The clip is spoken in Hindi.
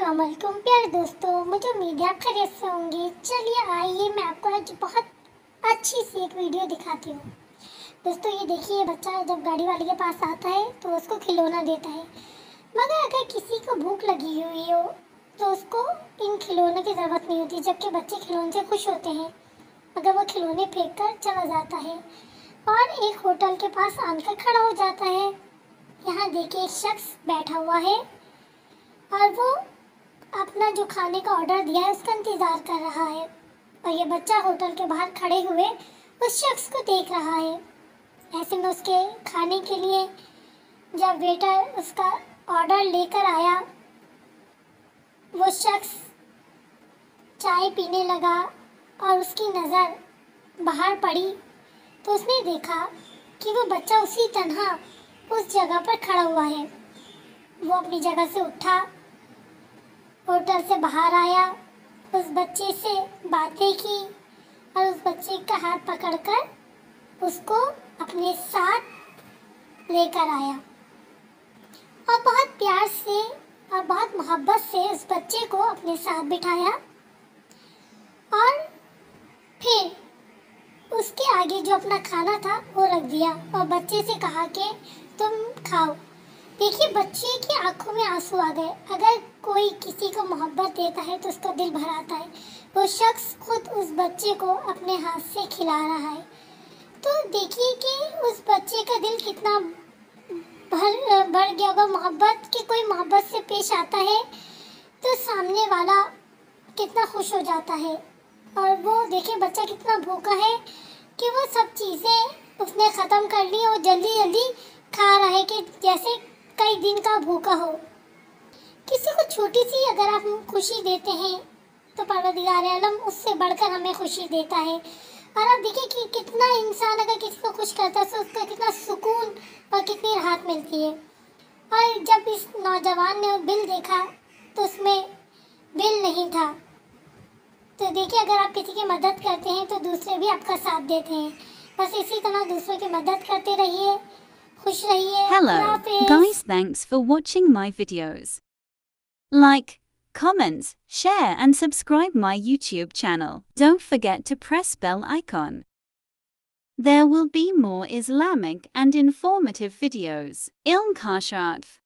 अस्सलाम वालेकुम प्यारे दोस्तों, मुझे उम्मीद है आप खैरियत से होंगे। चलिए आइए मैं आपको आज बहुत अच्छी सी एक वीडियो दिखाती हूँ। दोस्तों ये देखिए, बच्चा जब गाड़ी वाले के पास आता है तो उसको खिलौना देता है, मगर अगर किसी को भूख लगी हुई हो तो उसको इन खिलौने की ज़रूरत नहीं होती, जबकि बच्चे खिलौने से खुश होते हैं मगर वो खिलौने फेंक कर चला जाता है और एक होटल के पास आकर खड़ा हो जाता है। यहाँ देखिए एक शख्स बैठा हुआ है और वो अपना जो खाने का ऑर्डर दिया है उसका इंतज़ार कर रहा है और ये बच्चा होटल के बाहर खड़े हुए उस शख्स को देख रहा है। ऐसे में उसके खाने के लिए जब वेटर उसका ऑर्डर लेकर आया, वो शख्स चाय पीने लगा और उसकी नज़र बाहर पड़ी तो उसने देखा कि वो बच्चा उसी तरह उस जगह पर खड़ा हुआ है। वो अपनी जगह से उठा, होटल से बाहर आया, उस बच्चे से बातें की और उस बच्चे का हाथ पकड़कर उसको अपने साथ लेकर आया और बहुत प्यार से और बहुत मोहब्बत से उस बच्चे को अपने साथ बिठाया और फिर उसके आगे जो अपना खाना था वो रख दिया और बच्चे से कहा कि तुम खाओ। देखिए बच्चे की आंखों में आंसू आ गए। अगर कोई किसी को मोहब्बत देता है तो उसका दिल भर आता है। वो शख्स खुद उस बच्चे को अपने हाथ से खिला रहा है। तो देखिए कि उस बच्चे का दिल कितना भर गया होगा मोहब्बत, कि कोई मोहब्बत से पेश आता है तो सामने वाला कितना खुश हो जाता है। और वो देखिए बच्चा कितना भूखा है कि वो सब चीज़ें उसने ख़त्म कर ली और जल्दी जल्दी खा रहा है कि जैसे कई दिन का भूखा हो। किसी को छोटी सी अगर आप खुशी देते हैं तो परवरदिगार आलम उससे बढ़कर हमें खुशी देता है। और आप देखिए कि कितना इंसान अगर किसी को खुश करता है तो उसका कितना सुकून और कितनी राहत मिलती है। और जब इस नौजवान ने बिल देखा तो उसमें बिल नहीं था। तो देखिए अगर आप किसी की मदद करते हैं तो दूसरे भी आपका साथ देते हैं। बस इसी तरह दूसरों की मदद करते रहिए, खुश रहिए। Hello, guys, thanks for watching my videos. Like, comment, share and subscribe my YouTube channel. Don't forget to press bell icon. There will be more Islamic and informative videos. Ilm Kasharf.